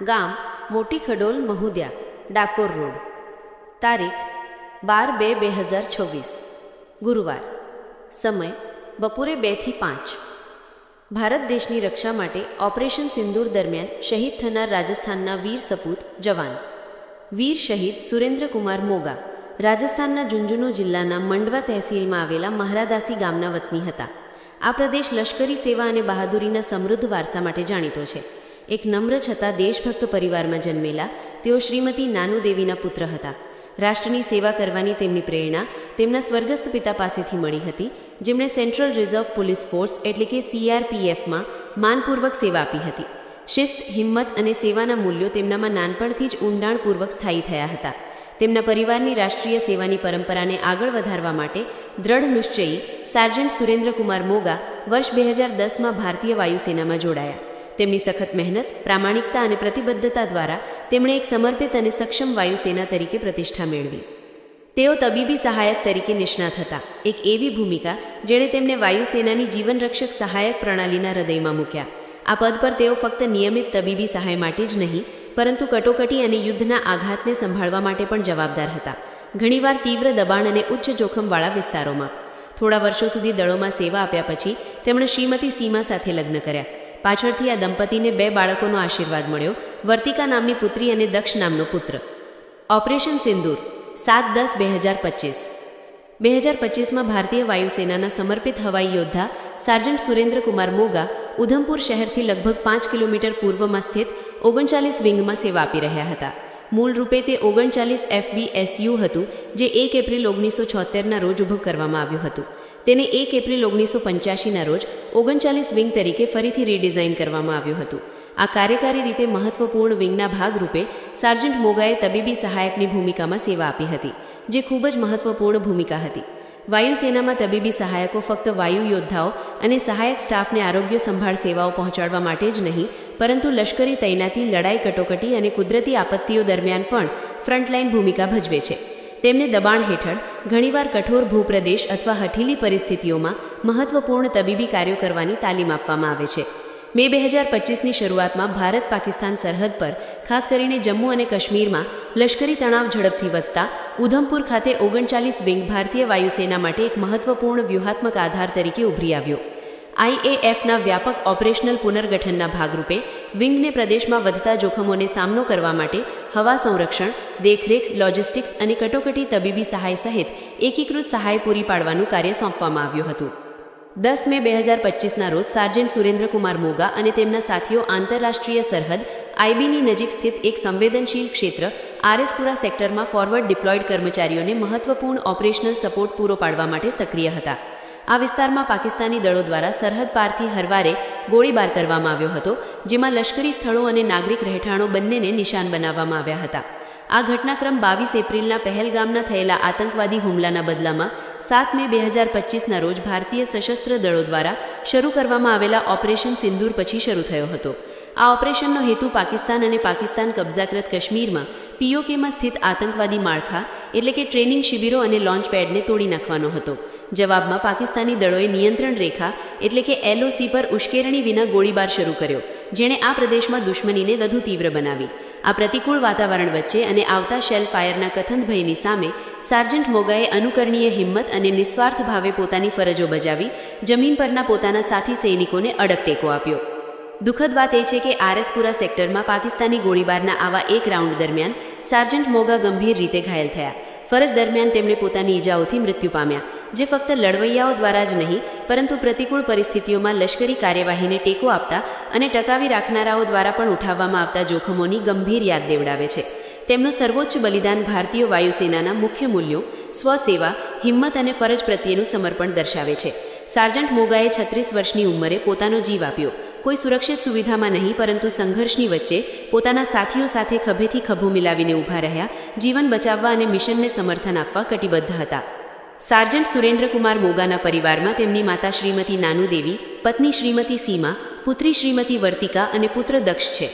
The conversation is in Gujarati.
ગામ મોટી ખડોલ મહુદ્યા, ડાકોર રોડ. તારીખ 12/2/2026 ગુરુવાર. સમય બપોરે 2 થી 5. ભારત દેશની રક્ષા માટે ઓપરેશન સિંદૂર દરમિયાન શહીદ થનાર રાજસ્થાનના વીર સપૂત જવાન વીર શહીદ સુરેન્દ્રકુમાર મોગા રાજસ્થાનના ઝુંઝુનુ જિલ્લાના મંડવા તહેસીલમાં આવેલા મહારાદાસી ગામના વતની હતા. આ પ્રદેશ લશ્કરી સેવા અને બહાદુરીના સમૃદ્ધ વારસા માટે જાણીતો છે. એક નમ્ર છતાં દેશભક્ત પરિવારમાં જન્મેલા તેઓ શ્રીમતી નાનુ દેવીના પુત્ર હતા. રાષ્ટ્રની સેવા કરવાની તેમની પ્રેરણા તેમના સ્વર્ગસ્થ પિતા પાસેથી મળી હતી, જેમણે સેન્ટ્રલ રિઝર્વ પોલીસ ફોર્સ એટલે કે CRPFમાં માનપૂર્વક સેવા આપી હતી. શિસ્ત, હિંમત અને સેવાના મૂલ્યો તેમનામાં નાનપણથી જ ઊંડાણપૂર્વક સ્થાયી થયા હતા. તેમના પરિવારની રાષ્ટ્રીય સેવાની પરંપરાને આગળ વધારવા માટે દ્રઢ નિશ્ચયી સાર્જન્ટ સુરેન્દ્રકુમાર મોગા વર્ષ 2010માં ભારતીય વાયુસેનામાં જોડાયા. તેમની સખત મહેનત, પ્રામાણિકતા અને પ્રતિબદ્ધતા દ્વારા તેમણે એક સમર્પિત અને સક્ષમ વાયુસેના તરીકે પ્રતિષ્ઠા મેળવી. તેઓ તબીબી સહાયક તરીકે નિષ્ણાત હતા, એક એવી ભૂમિકા જેણે તેમને વાયુસેનાની જીવનરક્ષક સહાયક પ્રણાલીના હૃદયમાં મૂક્યા. આ પદ પર તેઓ ફક્ત નિયમિત તબીબી સહાય માટે જ નહીં, પરંતુ કટોકટી અને યુદ્ધના આઘાતને સંભાળવા માટે પણ જવાબદાર હતા, ઘણીવાર તીવ્ર દબાણ અને ઉચ્ચ જોખમવાળા વિસ્તારોમાં. થોડા વર્ષો સુધી દળોમાં સેવા આપ્યા પછી તેમણે શ્રીમતી સીમા સાથે લગ્ન કર્યા. પાછળથી આ દંપતીને 2 બાળકોનો આશીર્વાદ મળ્યો, વર્તિકા નામની પુત્રી અને દક્ષ નામનો પુત્ર. ઓપરેશન સિંદૂર 7/10/2025. 2025માં ભારતીય વાયુસેનાના સમર્પિત હવાઈ યોદ્ધા સાર્જન્ટ સુરેન્દ્રકુમાર મોગા ઉધમપુર શહેરથી લગભગ 5 કિલોમીટર પૂર્વમાં સ્થિત 39 વિંગમાં સેવા આપી રહ્યા હતા. મૂળ રૂપે તે 39 FBSU હતું, જે 1 એપ્રિલ 1976ના રોજ ઊભું કરવામાં આવ્યું હતું. તેને 1 એપ્રિલ 1985ના રોજ 39 વિંગ તરીકે ફરીથી રીડિઝાઇન કરવામાં આવ્યું હતું. આ કાર્યકારી રીતે મહત્વપૂર્ણ વિંગના ભાગરૂપે સાર્જન્ટ મોગાએ તબીબી સહાયકની ભૂમિકામાં સેવા આપી હતી, જે ખૂબ જ મહત્વપૂર્ણ ભૂમિકા હતી. વાયુસેનામાં તબીબી સહાયકો ફક્ત વાયુ યોદ્ધાઓ અને સહાયક સ્ટાફને આરોગ્ય સંભાળ સેવાઓ પહોંચાડવા માટે જ નહીં, પરંતુ લશ્કરી તૈનાતી, લડાઈ, કટોકટી અને કુદરતી આપત્તિઓ દરમિયાન પણ ફ્રન્ટલાઇન ભૂમિકા ભજવે છે. તેમને દબાણ હેઠળ, ઘણીવાર કઠોર ભૂપ્રદેશ અથવા હઠીલી પરિસ્થિતિઓમાં મહત્વપૂર્ણ તબીબી કાર્યો કરવાની તાલીમ આપવામાં આવે છે. મે 2025ની શરૂઆતમાં ભારત પાકિસ્તાન સરહદ પર, ખાસ કરીને જમ્મુ અને કાશ્મીરમાં લશ્કરી તણાવ ઝડપથી વધતા ઉધમપુર ખાતે 39 વિંગ ભારતીય વાયુસેના માટે એક મહત્વપૂર્ણ વ્યૂહાત્મક આધાર તરીકે ઉભરી આવ્યો. IAFના વ્યાપક ઓપરેશનલ પુનર્ગઠનના ભાગરૂપે વિંગને પ્રદેશમાં વધતા જોખમોને સામનો કરવા માટે હવા સંરક્ષણ, દેખરેખ, લોજિસ્ટિક્સ અને કટોકટી તબીબી સહાય સહિત એકીકૃત સહાય પૂરી પાડવાનું કાર્ય સોંપવામાં આવ્યું હતું. 10 મે 2025ના રોજ સાર્જન્ટ સુરેન્દ્રકુમાર મોગા અને તેમના સાથીઓ આંતરરાષ્ટ્રીય સરહદ IBની નજીક સ્થિત એક સંવેદનશીલ ક્ષેત્ર RSપુરા સેક્ટરમાં ફોરવર્ડ ડિપ્લોયડ કર્મચારીઓને મહત્વપૂર્ણ ઓપરેશનલ સપોર્ટ પૂરો પાડવા માટે સક્રિય હતા. આ વિસ્તારમાં પાકિસ્તાની દળો દ્વારા સરહદ પારથી હરવારે ગોળીબાર કરવામાં આવ્યો હતો, જેમાં લશ્કરી સ્થળો અને નાગરિક રહેઠાણો બંનેને નિશાન બનાવવામાં આવ્યા હતા. આ ઘટનાક્રમ 22 એપ્રિલના પહેલગામના થયેલા આતંકવાદી હુમલાના બદલામાં 7 મે 2025ના રોજ ભારતીય સશસ્ત્ર દળો દ્વારા શરૂ કરવામાં આવેલા ઓપરેશન સિંદૂર પછી શરૂ થયો હતો. આ ઓપરેશનનો હેતુ પાકિસ્તાન અને પાકિસ્તાન કબજાકૃત કાશ્મીરમાં POKમાં સ્થિત આતંકવાદી માળખા એટલે કે ટ્રેનિંગ શિબિરો અને લોન્ચ પેડને તોડી નાખવાનો હતો. જવાબમાં પાકિસ્તાની દળોએ નિયંત્રણ રેખા એટલે કે LOC પર ઉશ્કેરણી વિના ગોળીબાર શરૂ કર્યો, જેણે આ પ્રદેશમાં દુશ્મનીને વધુ તીવ્ર બનાવી. આ પ્રતિકૂળ વાતાવરણ વચ્ચે અને આવતા શેલ ફાયરના કથન ભયની સામે સાર્જન્ટ મોગાએ અનુકરણીય હિંમત અને નિસ્વાર્થ ભાવે પોતાની ફરજો બજાવી જમીન પરના પોતાના સાથી સૈનિકોને અડગ ટેકો આપ્યો. દુઃખદ વાત એ છે કે RSપુરા સેક્ટરમાં પાકિસ્તાની ગોળીબારના આવા એક રાઉન્ડ દરમિયાન સાર્જન્ટ મોગા ગંભીર રીતે ઘાયલ થયા. ફરજ દરમિયાન તેમણે પોતાની ઈજાઓથી મૃત્યુ પામ્યા, જે ફક્ત લડવૈયાઓ દ્વારા જ નહીં, પરંતુ પ્રતિકૂળ પરિસ્થિતિઓમાં લશ્કરી કાર્યવાહીને ટેકો આપતા અને ટકાવી રાખનારાઓ દ્વારા પણ ઉઠાવવામાં આવતા જોખમોની ગંભીર યાદ દેવડાવે છે. તેમનું સર્વોચ્ચ બલિદાન ભારતીય વાયુસેનાના મુખ્ય મૂલ્યો, સ્વસેવા, હિંમત અને ફરજ પ્રત્યેનું સમર્પણ દર્શાવે છે. સાર્જન્ટ મોગાએ 36 વર્ષની ઉંમરે પોતાનો જીવ આપ્યો. કોઈ સુરક્ષિત સુવિધામાં નહીં, પરંતુ સંઘર્ષની વચ્ચે પોતાના સાથીઓ સાથે ખભેથી ખભો મિલાવીને ઊભા રહ્યા, જીવન બચાવવા અને મિશનને સમર્થન આપવા કટિબદ્ધ હતા. સાર્જન્ટ સુરેન્દ્રકુમાર મોગાના પરિવારમાં તેમની માતા શ્રીમતી નાનુ દેવી, પત્ની શ્રીમતી સીમા, પુત્રી શ્રીમતી વર્તિકા અને પુત્ર દક્ષ છે.